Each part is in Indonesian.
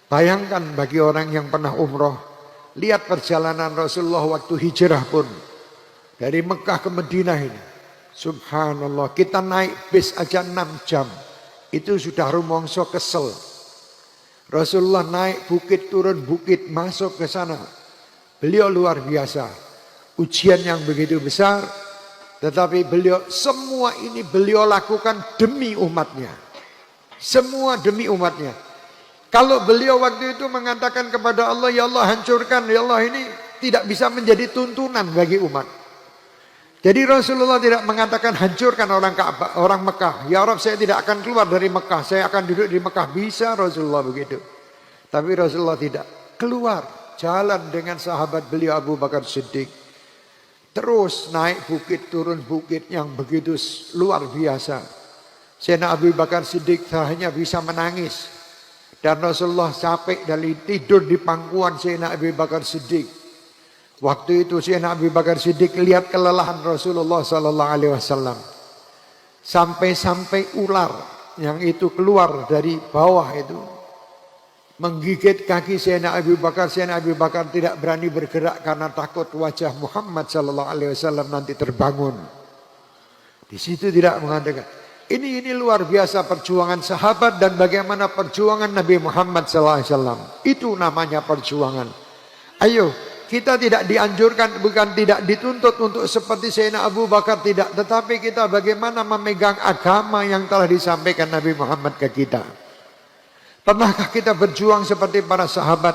Bayangkan bagi orang yang pernah umroh, lihat perjalanan Rasulullah waktu hijrah pun. Dari Mekah ke Madinah ini. Subhanallah, kita naik bis aja 6 jam. Itu sudah rumongso kesel. Rasulullah naik bukit, turun bukit, masuk ke sana. Beliau luar biasa. Ujian yang begitu besar. Tetapi beliau, semua ini beliau lakukan demi umatnya. Semua demi umatnya. Kalau beliau waktu itu mengatakan kepada Allah, ya Allah hancurkan, ya Allah ini tidak bisa menjadi tuntunan bagi umat. Jadi Rasulullah tidak mengatakan hancurkan orang Mekah. Ya Rabb, saya tidak akan keluar dari Mekah, saya akan duduk di Mekah. Bisa Rasulullah begitu. Tapi Rasulullah tidak. Keluar, jalan dengan sahabat beliau Abu Bakar Siddiq. Terus naik bukit, turun bukit yang begitu luar biasa. Sayyidina Abu Bakar Siddiq hanya bisa menangis. Dan Rasulullah capek dari tidur di pangkuan Sayyidina Abu Bakar Siddiq. Waktu itu Sayyidina Abu Bakar Siddiq lihat kelelahan Rasulullah sallallahu alaihi wasallam. Sampai-sampai ular yang itu keluar dari bawah itu menggigit kaki Sayyidina Abu Bakar. Sayyidina Abu Bakar tidak berani bergerak karena takut wajah Muhammad sallallahu alaihi wasallam nanti terbangun. Di situ tidak mengatakan. Ini luar biasa perjuangan sahabat dan bagaimana perjuangan Nabi Muhammad sallallahu alaihi wasallam. Itu namanya perjuangan. Ayo, kita tidak dianjurkan, bukan tidak dituntut untuk seperti Sayyidina Abu Bakar, tidak. Tetapi kita bagaimana memegang agama yang telah disampaikan Nabi Muhammad ke kita. Pernahkah kita berjuang seperti para sahabat?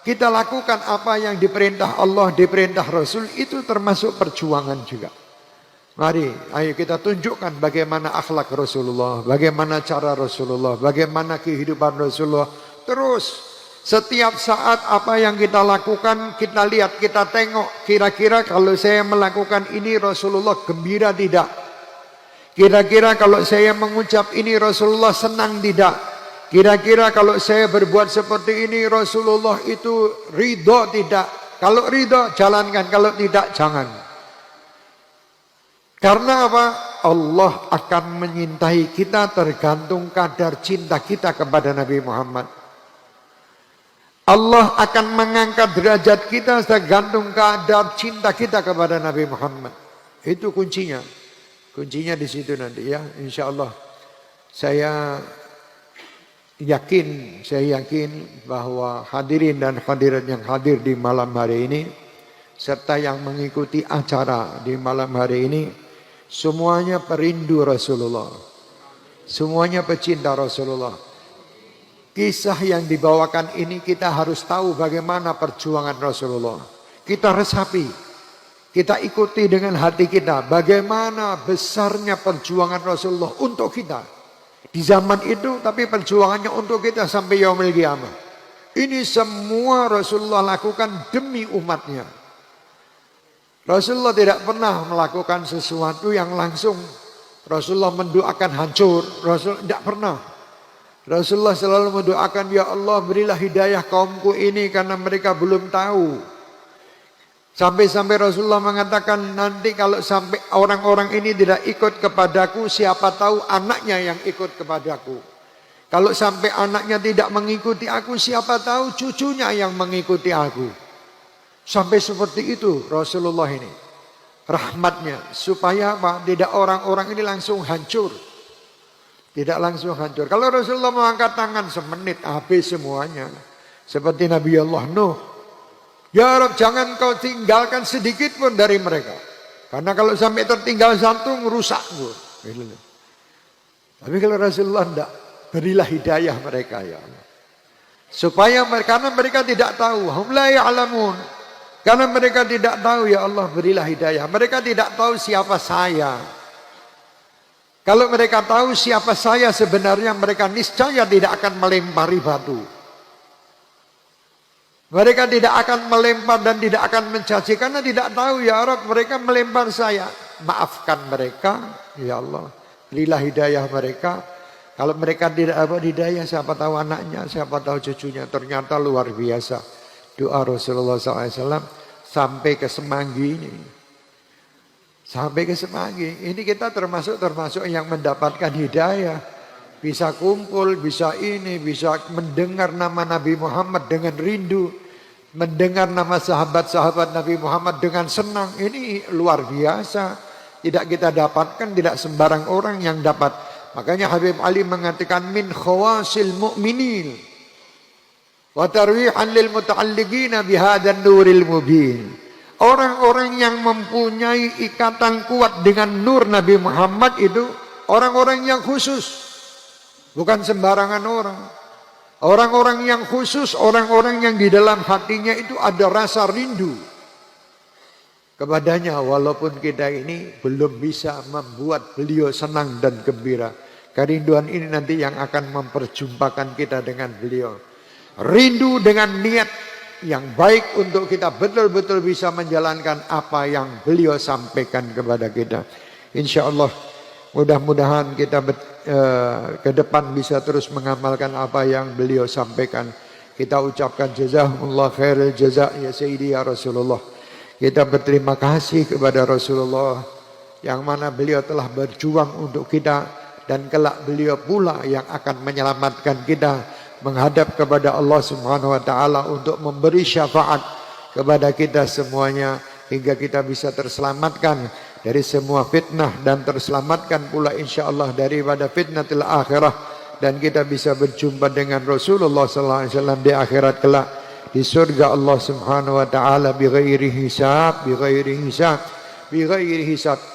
Kita lakukan apa yang diperintah Allah, diperintah Rasul, itu termasuk perjuangan juga. Mari, ayo kita tunjukkan bagaimana akhlak Rasulullah, bagaimana cara Rasulullah, bagaimana kehidupan Rasulullah. Terus setiap saat apa yang kita lakukan, kita lihat, kita tengok. Kira-kira kalau saya melakukan ini Rasulullah gembira tidak? Kira-kira kalau saya mengucap ini Rasulullah senang tidak? Kira-kira kalau saya berbuat seperti ini Rasulullah itu ridho tidak? Kalau ridho jalankan, kalau tidak jangan. Karena apa? Allah akan menyintai kita tergantung kadar cinta kita kepada Nabi Muhammad. Allah akan mengangkat derajat kita tergantung kadar cinta kita kepada Nabi Muhammad. Itu kuncinya. Kuncinya di situ nanti ya, insya Allah. Saya yakin bahwa hadirin dan hadirat yang hadir di malam hari ini, serta yang mengikuti acara di malam hari ini, semuanya perindu Rasulullah. Semuanya pecinta Rasulullah. Kisah yang dibawakan ini kita harus tahu bagaimana perjuangan Rasulullah. Kita resapi, kita ikuti dengan hati kita bagaimana besarnya perjuangan Rasulullah untuk kita. Di zaman itu tapi perjuangannya untuk kita sampai yaumil qiyamah. Ini semua Rasulullah lakukan demi umatnya. Rasulullah tidak pernah melakukan sesuatu yang langsung Rasulullah mendoakan hancur. Rasul tidak pernah. Rasulullah selalu mendoakan, ya Allah berilah hidayah kaumku ini karena mereka belum tahu. Sampai-sampai Rasulullah mengatakan, nanti kalau sampai orang-orang ini tidak ikut kepadaku, siapa tahu anaknya yang ikut kepadaku. Kalau sampai anaknya tidak mengikuti aku, siapa tahu cucunya yang mengikuti aku. Sampai seperti itu Rasulullah ini. Rahmatnya, supaya apa? Tidak orang-orang ini langsung hancur. Tidak langsung hancur. Kalau Rasulullah mengangkat tangan semenit habis semuanya. Seperti Nabi Allah Nuh. Ya Rabb, jangan kau tinggalkan sedikit pun dari mereka. Karena kalau sampai tertinggal satu rusak. Tapi kalau Rasulullah tidak, berilah hidayah mereka ya Allah. Supaya karena mereka tidak tahu. Hum la ya'lamun. Karena mereka tidak tahu ya Allah berilah hidayah. Mereka tidak tahu siapa saya. Kalau mereka tahu siapa saya sebenarnya, mereka niscaya tidak akan melempari batu. Mereka tidak akan melempar dan tidak akan mencaci karena tidak tahu ya Rabb mereka melempar saya. Maafkan mereka ya Allah. Berilah hidayah mereka. Kalau mereka tidak dapat hidayah, siapa tahu anaknya, siapa tahu cucunya. Ternyata luar biasa. Doa Rasulullah SAW sampai ke Semanggi ini. Sampai ke Semanggi. Ini kita termasuk yang mendapatkan hidayah. bisa kumpul, bisa ini, bisa mendengar nama Nabi Muhammad dengan rindu, mendengar nama sahabat-sahabat Nabi Muhammad dengan senang. Ini luar biasa. Tidak kita dapatkan, tidak sembarang orang yang dapat. Makanya Habib Ali mengatakan min khawasil mu'minin wa tarwihan lil muta'alliqina bihadan nuril mubin. Orang-orang yang mempunyai ikatan kuat dengan nur Nabi Muhammad itu orang-orang yang khusus, bukan sembarangan orang. Orang-orang yang khusus, orang-orang yang di dalam hatinya itu ada rasa rindu kepadanya, walaupun kita ini belum bisa membuat beliau senang dan gembira. Kerinduan ini nanti yang akan memperjumpakan kita dengan beliau. Rindu dengan niat yang baik untuk kita betul-betul bisa menjalankan apa yang beliau sampaikan kepada kita. Insya Allah mudah-mudahan kita ke depan bisa terus mengamalkan apa yang beliau sampaikan. Kita ucapkan jazakumullah khairul jaza ya Sayyidi ya Rasulullah. Kita berterima kasih kepada Rasulullah yang mana beliau telah berjuang untuk kita, dan kelak beliau pula yang akan menyelamatkan kita menghadap kepada Allah Subhanahu wa taala untuk memberi syafaat kepada kita semuanya hingga kita bisa terselamatkan dari semua fitnah dan terselamatkan pula insyaallah daripada fitnatul akhirah, dan kita bisa berjumpa dengan Rasulullah sallallahu alaihi wasallam di akhirat kelak di surga Allah Subhanahu wa taala bighairi hisab, bighairi hisab.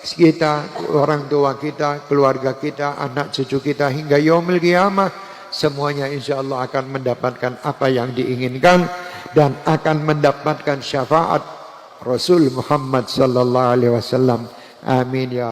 Kita, orang tua kita, keluarga kita, anak cucu kita hingga yaumil qiyamah semuanya insyaallah akan mendapatkan apa yang diinginkan dan akan mendapatkan syafaat Rasul Muhammad sallallahu alaihi wasallam. Amin ya